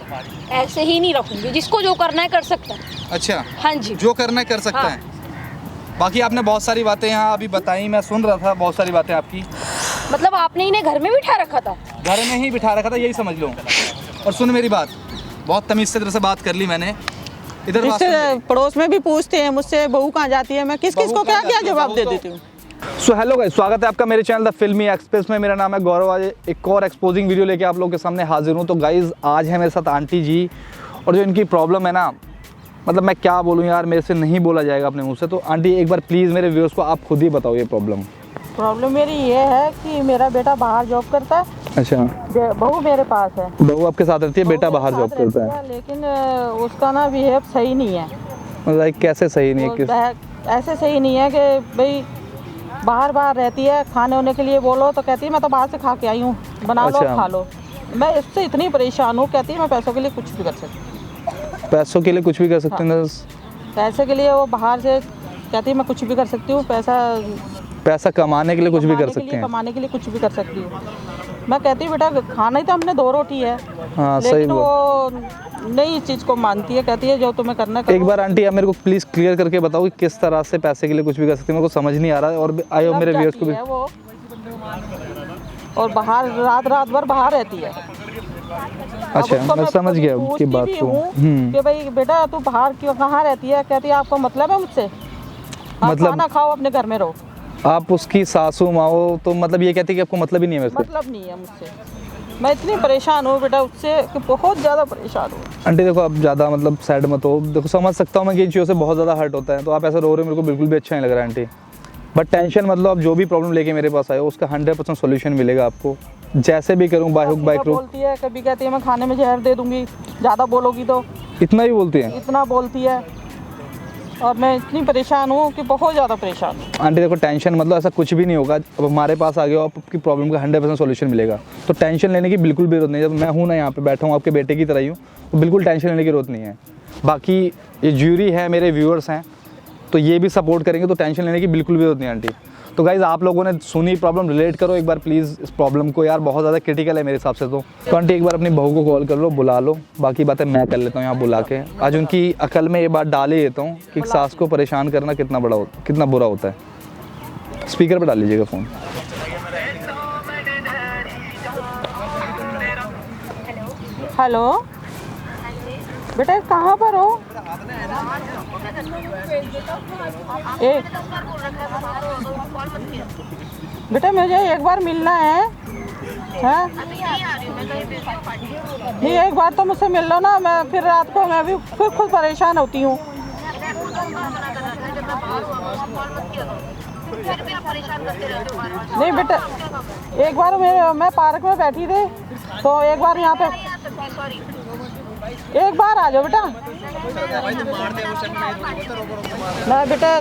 ऐसे ही नहीं रखूंगी, जिसको जो करना है कर सकता है। अच्छा, हाँ जी, जो करना है कर सकता हाँ। है। बाकी आपने बहुत सारी बातें यहाँ अभी बताई, मैं सुन रहा था बहुत सारी बातें आपकी। मतलब आपने इन्हें घर में बिठा रखा था? घर में ही बिठा रखा था, यही समझ लो। और सुन मेरी बात, बहुत तमीज़ से तरह से बात कर ली मैंने। इधर बात सुन इससे मेरी। पड़ोस में भी पूछते हैं मुझसे बहू कहाँ जाती है, मैं किस किस बहू को क्या कहाँ क्या जाती है? जवाब बहू दे तो- देती हूँ। सो हेलो गाइस, स्वागत है आपका मेरे चैनल द फिल्मी एक्सप्रेस में। मेरा नाम है गौरव। आज एक और एक्सपोजिंग वीडियो लेके आप लोगों के सामने हाजिर हूँ। तो गाइस आज है मेरे साथ आंटी जी, और जो इनकी प्रॉब्लम है ना, मतलब मैं क्या बोलूँ यार, मेरे से नहीं बोला जाएगा अपने मुँह से। तो आंटी एक बार प्लीज़ मेरे व्यूअर्स को आप खुद ही बताओ ये प्रॉब्लम मेरी ये है कि मेरा बेटा बाहर जॉब करता है, अच्छा, बहू मेरे पास है। बहू आपके साथ रहती है, बेटा बहू बाहर मेरे जॉब साथ करता रहती है। लेकिन उसका ना बिहेव सही नहीं है। मतलब कैसे सही नहीं है? वो किस ऐसे सही नहीं है कि भाई बाहर रहती है, खाने होने के लिए बोलो तो कहती है मैं तो बाहर से खा के आई हूँ, बना लो अच्छा। खा लो। मैं इससे इतनी परेशान हूँ, कहती है मैं पैसों के लिए कुछ भी कर सकती हूँ। पैसों के लिए कुछ भी कर सकते हैं? पैसे के लिए वो बाहर से कहती है मैं कुछ भी कर सकती हूँ, पैसा कमाने के लिए कुछ भी कर सकते हैं? कमाने के लिए कुछ भी कर सकती हूँ। मैं कहती हूँ बेटा खाना ही तो हमने 2 रोटी है। हाँ सही लेकिन बोल। वो नहीं इस चीज़ को मानती है, कहती है जो तुम्हें करना करो। एक बार आंटी आप मेरे को प्लीज़ क्लियर करके बताओ कि किस तरह से पैसे के लिए कुछ भी कर सकते हैं, मेरे को समझ नहीं आ रहा है। और आयो लग मेरे व्यूअर्स जाती को भी। है वो, और बाहर रात भर बाहर रहती है। अब अच्छा, उसको मैं समझ कभी गया पूछती आपकी बात भी को। हूँ कि भाई बेटा तू बाहर क्यों कहाँ रहती है, कहती है आपको मतलब है मुझसे, आप मतलब- खाना खाओ अपने घर में रहो। आप उसकी सासू माँ हो तो मतलब ये कहती है कि आपको मतलब ही नहीं है मेरे से? मतलब नहीं है मुझसे। मैं इतनी परेशान हूँ बेटा उससे कि बहुत ज़्यादा परेशान हूँ। आंटी देखो, आप ज़्यादा मतलब सैड मत हो। देखो समझ सकता हूँ मैं कि इन चीज़ों से बहुत ज़्यादा हर्ट होता है, तो आप ऐसा रो रहे हो मेरे को बिल्कुल भी अच्छा नहीं लग रहा है आंटी। बट टेंशन मतलब आप जो भी प्रॉब्लम लेके मेरे पास आए हो उसका 100% सोल्यूशन मिलेगा आपको। जैसे भी करूँ, बाइक बाइक रो। बोलती है, कभी कहती है मैं खाने में जहर दे दूंगी, ज़्यादा बोलोगी तो। इतना ही बोलती है इतना बोलती है, और मैं इतनी परेशान हूँ कि बहुत ज़्यादा परेशान हूँ। आंटी। देखो टेंशन मतलब ऐसा कुछ भी नहीं होगा। अब हमारे पास आ गए हो, आपकी प्रॉब्लम का 100% सोल्यूशन मिलेगा। तो टेंशन लेने की बिल्कुल भी जरूरत नहीं है। जब मैं हूँ ना यहाँ पे बैठा हूँ आपके बेटे की तरह ही हूँ, तो बिल्कुल टेंशन लेने की जरूरत नहीं है। बाकी ये ज्यूरी है, मेरे व्यूअर्स हैं, तो ये भी सपोर्ट करेंगे, तो टेंशन लेने की बिल्कुल भी जरूरत नहीं आंटी। तो गाइज़ आप लोगों ने सुनी प्रॉब्लम, रिलेट करो एक बार प्लीज़ इस प्रॉब्लम को। यार बहुत ज़्यादा क्रिटिकल है मेरे हिसाब से। तो आंटी एक बार अपनी बहू को कॉल कर लो, बुला लो। बाकी बातें मैं कर लेता हूँ यहाँ बुला के। आज उनकी अकल में ये बात डाल ही देता हूँ कि सास को परेशान करना कितना बुरा होता है। स्पीकर पर डाल लीजिएगा फ़ोन। हेलो बेटा कहाँ पर हो? बेटा मुझे एक बार मिलना है। हाँ नहीं, एक बार तो मुझसे मिल लो ना, मैं फिर रात को मैं भी फिर खुद परेशान होती हूँ। नहीं बेटा, एक बार मैं पार्क में बैठी थी, तो एक बार यहाँ पे एक बार आ जाओ बेटा। मैं बेटा,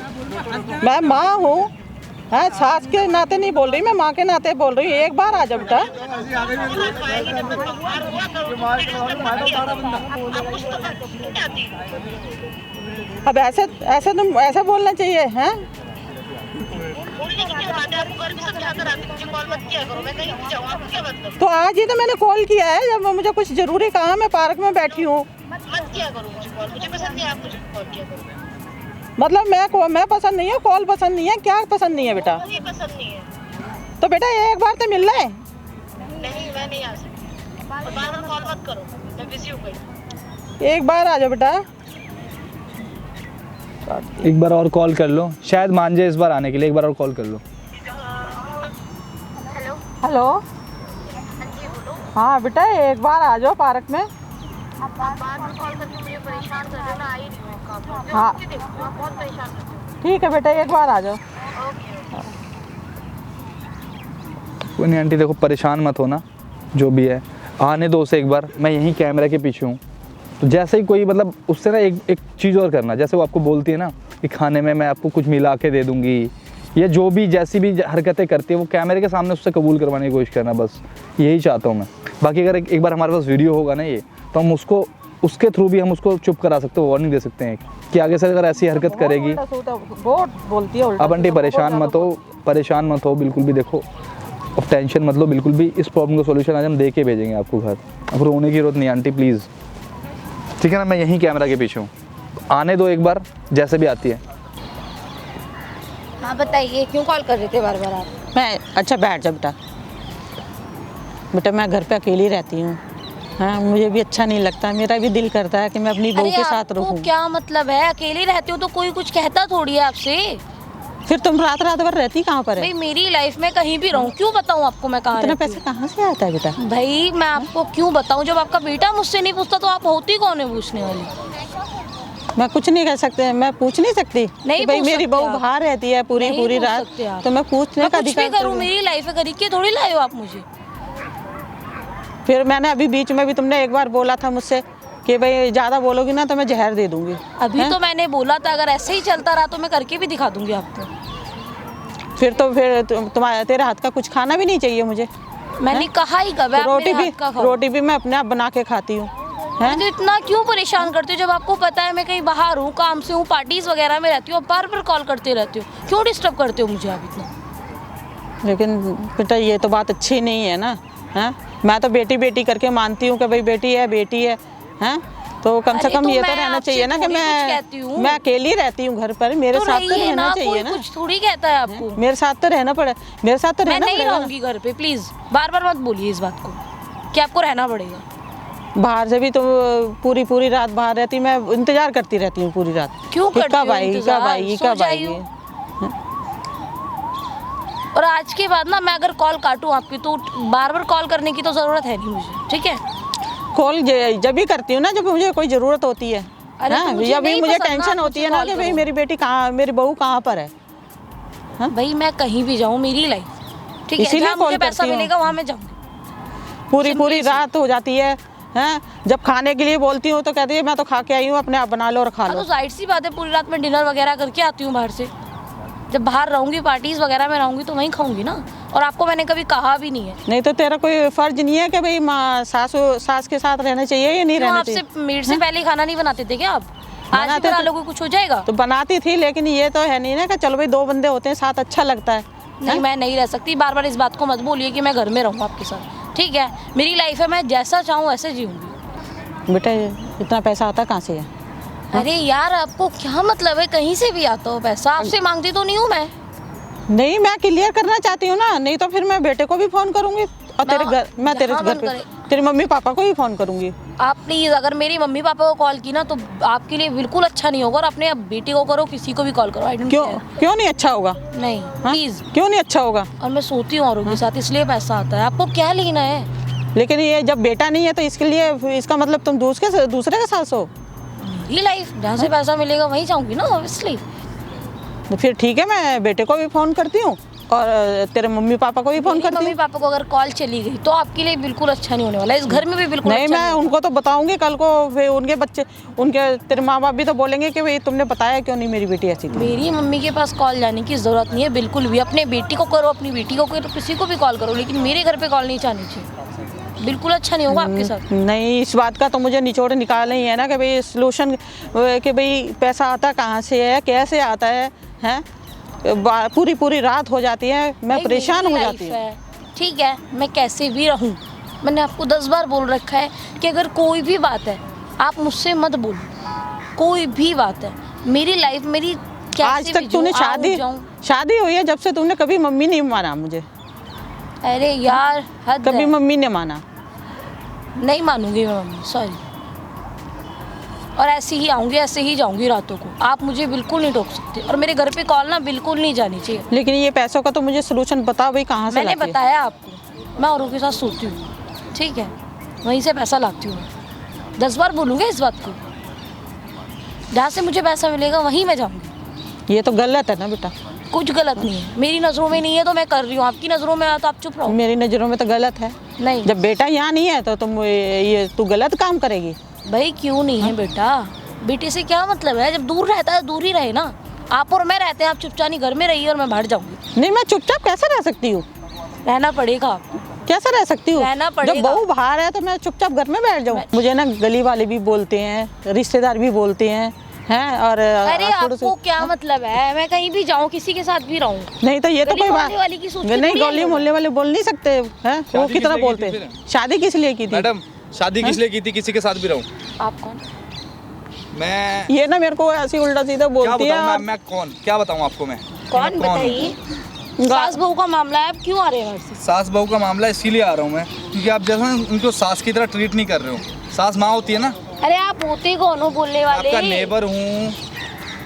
मैं माँ हूँ, हाँ सास के नाते नहीं बोल रही, मैं माँ के नाते बोल रही हूँ। एक बार आ जाओ बेटा। अब ऐसे तुम ऐसे बोलना चाहिए हैं? तो आज ही तो मैंने कॉल किया है, जब मुझे कुछ जरूरी काम है, पार्क में बैठी हूँ। मतलब मैं पसंद नहीं है, कॉल पसंद नहीं है, क्या पसंद नहीं है बेटा? तो बेटा एक बार तो मिल रहे। नहीं मैं नहीं आ सकती, बार-बार कॉल मत करो, मैं बिजी हूँ भाई। एक बार आ जाओ बेटा। एक बार और कॉल कर लो, शायद मान जाए इस बार आने के लिए। एक बार और कॉल कर लो। हेलो, हेलो हाँ जी बोलो। हाँ बेटा एक बार आ जाओ पार्क में। आप बार-बार कॉल करके मुझे परेशान कर रहे हो ना, आ ही नहीं हो काम। हाँ देखो आप बहुत परेशान करते ठीक है बेटा, एक बार आ जाओ। हो। ओके। कोई नहीं आंटी, देखो परेशान मत होना, जो भी है आने दो उसे एक बार। मैं यहीं कैमरे के पीछे हूँ, तो जैसे ही कोई मतलब उससे ना एक चीज़ और करना। जैसे वो आपको बोलती है ना कि खाने में मैं आपको कुछ मिला के दे दूँगी, या जो भी जैसी भी हरकतें करती है वो कैमरे के सामने उससे कबूल करवाने की कोशिश करना। बस यही चाहता हूँ मैं। बाकी अगर एक बार हमारे पास वीडियो होगा ना ये, तो हम उसके थ्रू भी हम उसको चुप करा सकते हो, वार्निंग दे सकते हैं कि आगे से अगर ऐसी हरकत करेगी। बहुत बोलती है उल्टा। अब आंटी परेशान मत हो बिल्कुल भी। देखो अब टेंशन मत लो बिल्कुल भी। इस प्रॉब्लम का सोल्यूशन आज हम दे के भेजेंगे आपको घर। अब रोने की जरूरत नहीं आंटी, प्लीज़ ठीक है ना, मैं यहीं कैमरा के पीछे हूँ, आने दो एक बार जैसे भी आती है। हाँ बताइए, क्यों कॉल कर रहे थे बार बार आप? मैं अच्छा बैठ जा बेटा। बेटा मैं घर पे अकेली रहती हूँ, हाँ मुझे भी अच्छा नहीं लगता, मेरा भी दिल करता है कि मैं अपनी बहू अरे के साथ आपको रहूँ। क्या मतलब है, अकेली रहती हो तो कोई कुछ कहता थोड़ी है आपसे। फिर तुम रात रात भर रहती कहाँ पर है? भाई मेरी लाइफ में कहीं भी रहूं, क्यों बताऊं आपको मैं कहाँ इतना रहती पैसा कहाँ से आता है बेटा? हूं? भाई मैं आपको क्यों बताऊं, जब आपका बेटा मुझसे नहीं पूछता तो आप होती कौन है पूछने वाली? मैं कुछ नहीं कह सकते, मैं पूछ नहीं सकती नहीं कि भाई पूछ मेरी सकते बहू आप। बाहर रहती है पूरी नहीं पूरी पूछ रात, सकते आप। तो मैं पूछने मैं का कुछ भी अधिकार करूं, तो- मेरी लाइफ है, करके थोड़ी लाए हो आप मुझे। फिर मैंने अभी बीच में भी तुमने एक बार बोला था मुझसे कि भाई ज़्यादा बोलोगी ना तो मैं जहर दे दूंगी। अभी हैं? तो मैंने बोला था अगर ऐसे ही चलता रहा तो मैं करके भी दिखा दूंगी आपको। फिर तुम्हारे तेरे हाथ का कुछ खाना भी नहीं चाहिए मुझे। मैंने कहा ही कब है आप रोटी मेरे भी हाथ का खाओ। रोटी भी मैं अपने आप बना के खाती हूँ, हैं? तो इतना क्यों परेशान करते हो, जब आपको पता है मैं कहीं बाहर हूँ, काम से हूँ, पार्टीज वगैरह में रहती हूँ, बार बार कॉल करते रहते हो, क्यों डिस्टर्ब करते हो मुझे आप इतना? लेकिन बेटा ये तो बात अच्छी नहीं है ना, हैं? मैं तो बेटी बेटी करके मानती हूँ कि भाई बेटी है, हैं? तो कम से अरे कम तो ये तो मैं रहना आपसे चाहिए ना कि थोड़ी कुछ कहती हूँ। मैं अकेली रहती हूँ घर पर, मेरे तो साथ तो रहिए रहना ना, चाहिए कोई ना। कुछ थोड़ी कहता है आपको। मेरे साथ तो रहना पड़े, मेरे साथ तो मैं रहना नहीं पड़ेगा। रहूंगी घर पे, प्लीज बार बार मत बोलिए इस बात को कि आपको रहना पड़ेगा। बाहर से भी तो पूरी रात बाहर रहती, मैं इंतजार करती रहती हूँ पूरी रात। क्यों कि करती कब हो आएगी इंतजार? कब आएगी सो कब जाइयो। आएगी। और आज के बाद ना मैं अगर कॉल काटूं आपकी तो बार बार कॉल करने की तो जरूरत है नहीं मुझे, ठीक है? कॉल जब भी करती हूँ ना जब मुझे कोई ज़रूरत होती है, अरे तो हाँ, मुझे या भी नहीं मुझे पसंद ना टेंशन आप होती है मुझसे ना कॉल कि भाई करो। मेरी बेटी कहाँ, मेरी बहू कहाँ पर है। भाई मैं कहीं भी जाऊं, मेरी लाइफ, ठीक है? इसीलिए जहाँ मुझे कॉल पैसा करती हूँ। मिलेगा वहाँ मैं जाऊंगी। पूरी रात हो जाती है, हैं? जब खाने के लिए बोलती हूँ तो कहती है मैं तो खा के आई हूँ, अपने आप बना लो और खा हाँ लो। तो जाहिर सी बात है, पूरी रात में डिनर वगैरह करके आती हूँ बाहर से। जब बाहर रहूंगी, पार्टीज वगैरह में रहूंगी तो वहीं खाऊंगी ना। और आपको मैंने कभी कहा भी नहीं है। नहीं तो तेरा कोई फर्ज नहीं है कि भाई सास के साथ रहना चाहिए या नहीं क्यों रहना आपसे चाहिए? मेरे से पहले खाना नहीं बनाते थे क्या आप? आज भी बनाते बना थे। लोगे, कुछ हो जाएगा? तो बनाती थी, लेकिन ये तो है नहीं ना कि चलो भाई दो बंदे होते हैं साथ, अच्छा लगता है। नहीं, मैं नहीं रह सकती। बार बार इस बात को मत बोलिए कि मैं घर में रहूँ आपके साथ, ठीक है? मेरी लाइफ है, मैं जैसा चाहूँ वैसे जीऊँगी। बेटा इतना पैसा आता कहाँ से है? अरे यार आपको क्या मतलब है, कहीं से भी आता हो पैसा? आपसे मांगती तो नहीं हूँ मैं। नहीं, मैं क्लियर करना चाहती हूँ ना, नहीं तो फिर मैं बेटे को भी फोन करूंगी और मैं तेरे जहाँ घर मन पे करे। तेरे मम्मी पापा को भी फोन करूंगी। आप प्लीज़, अगर मेरी मम्मी पापा को कॉल की ना तो आपके लिए बिल्कुल अच्छा नहीं होगा। और अपने बेटी को करो, किसी को भी कॉल करो, आई डोंट क्यों केयर। क्यों नहीं अच्छा होगा? नहीं हाँ? प्लीज़। क्यों नहीं अच्छा होगा? और मैं सोती हूँ औरों के साथ, इसलिए पैसा आता है। आपको क्या लेना है? लेकिन ये जब बेटा नहीं है तो इसके लिए, इसका मतलब तुम दूसरे के साथ हो? मेरी लाइफ, जहाँ से पैसा मिलेगा वहीं जाऊँगी ना, ऑब्वियसली। तो फिर ठीक है, मैं बेटे को भी फोन करती हूँ और तेरे मम्मी पापा को भी फोन मेरी करती मम्मी हूँ। पापा को अगर कॉल चली गई तो आपके लिए बिल्कुल अच्छा नहीं होने वाला, इस घर में भी बिल्कुल नहीं, अच्छा मैं होगा। उनको तो बताऊंगी कल को, फिर उनके बच्चे, तेरे माँ बाप भी तो बोलेंगे कि भाई तुमने बताया क्यों नहीं मेरी बेटी ऐसी थी। मेरी मम्मी के पास कॉल जाने की ज़रूरत नहीं है बिल्कुल भी। अपने बेटी को करो, अपनी बेटी को करो, किसी को भी कॉल करो, लेकिन मेरे घर पे कॉल नहीं जानी चाहिए। बिल्कुल अच्छा नहीं होगा आपके साथ। नहीं, इस बात का तो मुझे निचोड़ निकालना ही है ना कि भाई सोल्यूशन, कि भाई पैसा आता कहाँ से है, कैसे आता है, हैं? पूरी रात हो जाती है, मैं भाई परेशान मेरी हो लाइफ जाती हूँ। है, ठीक है? मैं कैसे भी रहूं, मैंने आपको 10 बार बोल रखा है कि अगर कोई भी बात है आप मुझसे मत बोलो। कोई भी बात है, मेरी लाइफ मेरी कैसे आज तक भी तूने जाऊं, आऊं, जाऊं। शादी हुई है जब से तूने कभी मम्मी नहीं माना मुझे, अरे यार हद कभी है। मम्मी ने माना। नहीं मानूंगी मैं मम्मी, सॉरी। और ऐसे ही आऊँगी, ऐसे ही जाऊँगी रातों को। आप मुझे बिल्कुल नहीं टोक सकते। और मेरे घर पे कॉल ना बिल्कुल नहीं जानी चाहिए। लेकिन ये पैसों का तो मुझे सोल्यूशन बताओ भाई, कहाँ से मैंने लाती है? बताया आपको, मैं औरों के साथ सोती हूँ, ठीक है? वहीं से पैसा लाती हूँ। 10 बार बोलूँगी इस बात को, जहाँ से मुझे पैसा मिलेगा वहीं मैं जाऊँगी। ये तो गलत है ना बेटा। कुछ गलत नहीं है, मेरी नज़रों में नहीं है तो मैं कर रही हूँ, आपकी नज़रों में आया तो आप चुप रहो। मेरी नज़रों में तो गलत है। नहीं जब बेटा यहाँ नहीं है तो तू गलत काम करेगी। भाई क्यों नहीं है बेटा? बेटे से क्या मतलब है? जब दूर रहता है दूर ही रहे ना। आप और मैं रहते हैं, आप चुपचानी घर में रहिए और मैं बाहर जाऊँगी। नहीं, मैं चुपचाप कैसे रह सकती हूँ? रहना पड़ेगा आपको। कैसे रह सकती हूँ? रहना जब पड़ेगा। बहू बाहर है तो मैं चुपचाप घर में बैठ जाऊँ? मुझे ना गली वाले भी बोलते हैं, रिश्तेदार भी बोलते हैं, और अरे थोड़े से- आपको क्या मतलब है? मैं कहीं भी जाऊँ, किसी के साथ भी रहूँ, नहीं तो ये तो गली कोई मोहल्ले वाली की सोच के नहीं, थोड़ी है गली ये मोहल्ले वाले बोल नहीं सकते हैं, वो शादी कितना किस लिए बोलते की थी हैं। शादी किस लिए की थी? मैडम शादी किस लिए की थी? किसी के साथ भी रहूं? आप कौन? मैं ये ना मेरे को ऐसी उल्टा सीधा क्या बोलती है। बताऊँ और मैं कौन, क्या बताऊँ आपको मैं? कौन मैं बताइए? सास बहू का मामला है, आप क्यों आ रहे हैं मेरे से? सास बहू का मामला इसीलिए आ रहा हूँ मैं, क्योंकि आप जैसा उनको सास की तरह ट्रीट नहीं कर रहे हो। सास माँ होती है ना। अरे आप होते कौन हो बोलने वाले? आपका नेबर हूँ,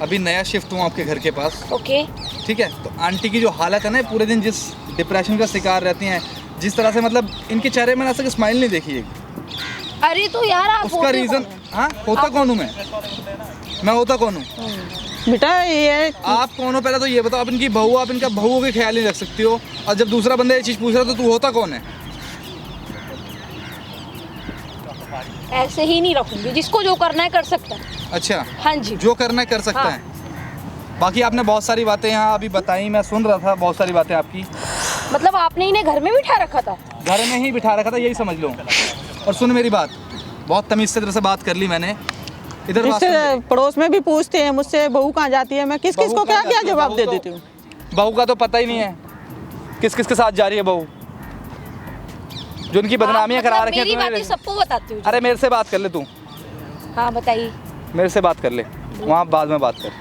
अभी नया शिफ्ट हूँ आपके घर के पास, ओके। ठीक है। तो आंटी की जो हालत है ना, पूरे दिन जिस डिप्रेशन का शिकार रहती हैं, जिस तरह से मतलब इनके चेहरे में ना सके स्माइल नहीं देखी है। अरे तो यार आप उसका होते रीज़न, कौन हो? हाँ होता कौन हूँ मैं होता कौन हूँ? बेटा ये आप कौन हो पहले तो ये बताओ। आप इनकी बहू, आप इनका बहू के ख्याल नहीं रख सकती हो, और जब दूसरा बंदा ये चीज़ पूछ रहा है तो तू होता कौन है? ऐसे ही नहीं रखूंगी, जिसको जो करना है कर सकता है। अच्छा, हाँ जी। जो करना है कर सकता हाँ। है। बाकी आपने बहुत सारी बातें यहाँ अभी बताई, मैं सुन रहा था बहुत सारी बातें आपकी। मतलब आपने इन्हें घर में बिठा रखा था? घर में ही बिठा रखा था, यही समझ लो। और सुन मेरी बात, बहुत तमीज़ से तरह से बात कर ली मैंने। इधर बात सुन जिससे मेरी। पड़ोस में भी पूछते हैं मुझसे बहू कहाँ जाती है, मैं किस किस बहू को क्या कहाँ क्या जाती है? जवाब बहू दे तो- देती हूँ। बहू का तो पता ही नहीं है किस किस के साथ जा रही है बहू, जो उनकी बदनामियाँ करा रखी मेरी हैं बातें तुम्हें। सबको बताती हूँ। अरे मेरे से बात कर ले तू, हाँ बताइए। मेरे से बात कर ले, वहाँ बाद में बात कर।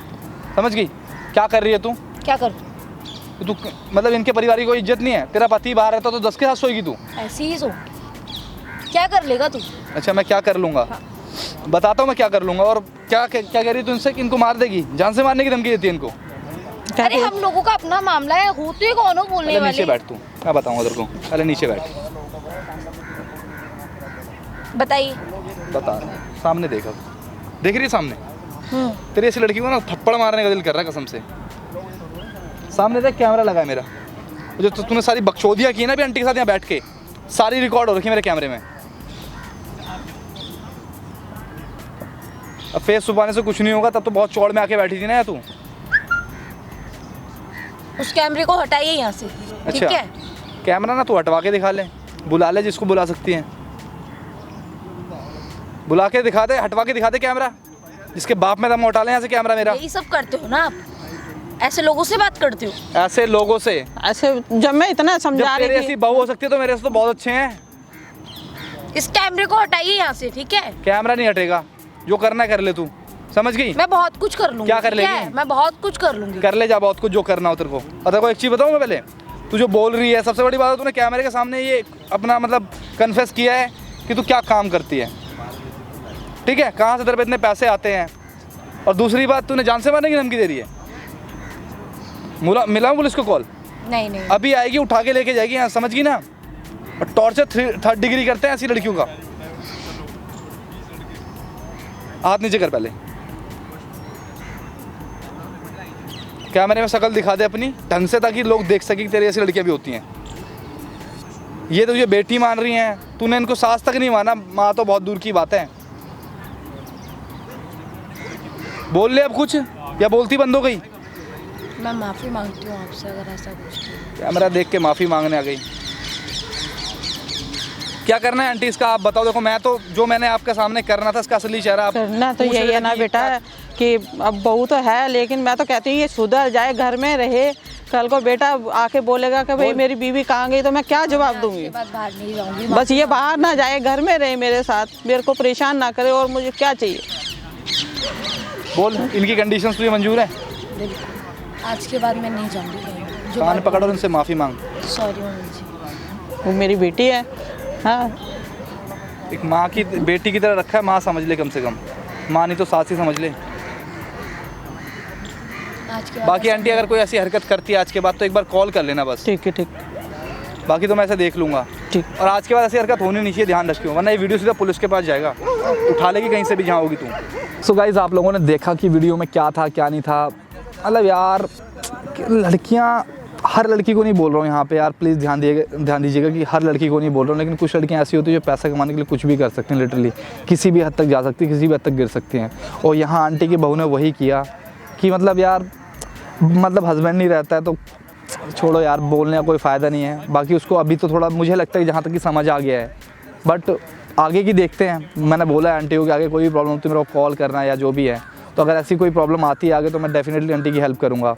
समझ गई? क्या कर रही है तू? क्या कर? तू मतलब इनके परिवार की कोई इज्जत नहीं है? तेरा पति बाहर रहता तो 10 के साथ सोएगी तू? ऐसे ही सो, क्या कर लेगा तू? अच्छा, मैं क्या कर लूँगा? बताता हूँ मैं क्या कर लूँगा। और क्या क्या कह रही है तू इनसे कि इनको मार देगी? जान से मारने की धमकी देती है इनको? अरे हम लोगों का अपना मामला है, होते कौन हो बोलने पहले नीचे वाले? बैठ तू, मैं बताऊँगा तेरे को। पहले नीचे बैठ, बताइए। बता रहा हूँ। सामने देखा, देख रही है सामने? तेरी ऐसी लड़की को ना थप्पड़ मारने का दिल कर रहा है कसम से। सामने देख, कैमरा लगा है मेरा। जो तूने सारी बकचोदियाँ की ना भी आंटी के साथ यहाँ बैठ के, सारी रिकॉर्ड हो रखी है मेरे कैमरे में। अब फेस छुपाने से कुछ नहीं होगा, तब तो बहुत चौड़ में आके बैठी थी ना तू। उस कैमरे को हटाइए यहाँ से, ठीक अच्छा, है? कैमरा ना तू हटवा के दिखा ले, बुला ले जिसको बुला सकती हैं, बुला के दिखा दे, हटवा के दिखा दे कैमरा, जिसके बाप में दम उठा ले यहाँ से कैमरा मेरा। यही सब करते हो ना आप, ऐसे लोगों से बात करते हो? ऐसे लोगों से? ऐसे जब मैं इतना जब समझा तेरे रही ऐसी थी। बहू हो सकती है तो मेरे से तो बहुत अच्छे हैं। इस कैमरे को हटाइए यहाँ से, ठीक है? कैमरा नहीं हटेगा, जो करना है कर ले तू, समझ गई? मैं बहुत कुछ कर लूंगी। क्या कर ठीक है? लेगी? मैं बहुत कुछ कर लूंगी। कर ले जा बहुत कुछ, जो करना हो तेरे को। और तेरे को एक चीज़ बताऊँ मैं पहले, तू जो बोल रही है, सबसे बड़ी बात है तूने कैमरे के सामने ये अपना मतलब कन्फेस किया है कि तू क्या काम करती है, ठीक है? कहाँ से तेरे पे इतने पैसे आते हैं। और दूसरी बात, तूने जान से मारने की धमकी दे रही है। मिला पुलिस को कॉल? नहीं नहीं, अभी आएगी, उठा के लेके जाएगी यहाँ, समझ गई ना? और टॉर्चर 3rd डिग्री करते हैं ऐसी लड़कियों का। हाथ नीचे कर पहले, कैमरे में शक्ल दिखा दे अपनी ढंग से, ताकि लोग देख सके कि तेरी ऐसी लड़कियां भी होती हैं। ये तो ये बेटी मान रही हैं, तूने इनको सास तक नहीं माना, माँ तो बहुत दूर की बात है। बोल ले अब कुछ, या बोलती बंद हो गई? मैं माफ़ी मांगती हूँ आपसे अगर ऐसा कुछ किया। कैमरा देख के माफ़ी मांगने आ गई। क्या करना है आंटी इसका आप बताओ। देखो मैं तो, जो मैंने आपके सामने करना था इसका असली चेहरा आप करना तो पूछ यही रहे है ना कि बेटा, कि अब बहू तो है, लेकिन मैं तो कहती हूँ ये सुधर जाए, घर में रहे। कल को बेटा आके बोलेगा कि भाई मेरी बीवी कहाँ गई, तो मैं क्या जवाब दूंगी? इसके बाद बाहर नहीं जाऊंगी। बस ये बाहर ना जाए, घर में रहे मेरे साथ, मेरे को परेशान ना करे, और मुझे क्या चाहिए? बोल, इनकी कंडीशंस तुझे मंजूर है? बिल्कुल, आज के बाद मैं नहीं जाऊंगी कहीं। जो कान पकड़ और उनसे माफ़ी मांग। सॉरी मम्मी जी। वो मेरी बेटी है। हाँ, एक माँ की बेटी की तरह रखा है, माँ समझ ले कम से कम, माँ नहीं तो सास ही समझ ले। आज के बाद बाकी आंटी अगर कोई ऐसी हरकत करती है आज के बाद तो एक बार कॉल कर लेना बस, ठीक है, ठीक बाकी तो मैं ऐसे देख लूँगा। ठीक। और आज के बाद ऐसी हरकत होनी नहीं चाहिए, ध्यान रखियो, वरना ये वीडियो सीधा पुलिस के पास जाएगा, उठा लेगी कहीं से भी जहाँ होगी तू। सो गाइज़, आप लोगों ने देखा कि वीडियो में क्या था क्या नहीं था। मतलब यार, लड़कियाँ, हर लड़की को नहीं बोल रहा हूँ यहाँ पे यार, प्लीज़ ध्यान दीजिएगा कि हर लड़की को नहीं बोल रहा हूँ, लेकिन कुछ लड़कियाँ ऐसी होती हैं जो पैसा कमाने के लिए कुछ भी कर सकती हैं, लिटरली किसी भी हद तक जा सकती है, किसी भी हद तक गिर सकती हैं। और यहाँ आंटी की बहू ने वही किया कि मतलब यार, मतलब हस्बैंड नहीं रहता है तो छोड़ो यार, बोलने का कोई फ़ायदा नहीं है। बाकी उसको अभी तो थोड़ा मुझे लगता है जहाँ तक कि समझ आ गया है, बट आगे की देखते हैं। मैंने बोला है आंटी को कि आगे कोई भी प्रॉब्लम हो तो मेरे को कॉल करना है या जो भी है, तो अगर ऐसी कोई प्रॉब्लम आती है आगे तो मैं डेफिनेटली आंटी की हेल्प करूँगा।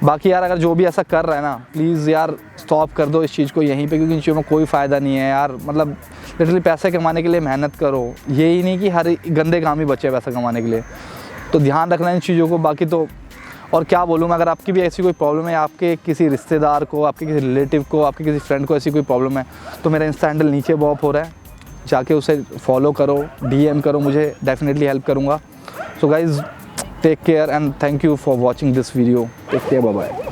बाकी यार अगर जो भी ऐसा कर रहा है ना, प्लीज़ यार स्टॉप कर दो इस चीज़ को यहीं पे, क्योंकि इन चीज़ों में कोई फ़ायदा नहीं है यार। मतलब लिटरली पैसे कमाने के लिए मेहनत करो, यही नहीं कि हर गंदे काम ही बचे पैसा कमाने के लिए। तो ध्यान रखना इन चीज़ों को। बाकी तो और क्या बोलूँ मैं, अगर आपकी भी ऐसी कोई प्रॉब्लम है, आपके किसी रिश्तेदार को, आपके किसी रिलेटिव को, आपके किसी फ्रेंड को ऐसी कोई प्रॉब्लम है, तो मेरा इंस्टा हैंडल नीचे पॉप हो रहा है, जाके उसे फॉलो करो, DM करो, मुझे डेफिनेटली हेल्प करूँगा। So guys, take care and thank you for watching this video. Take care, bye bye.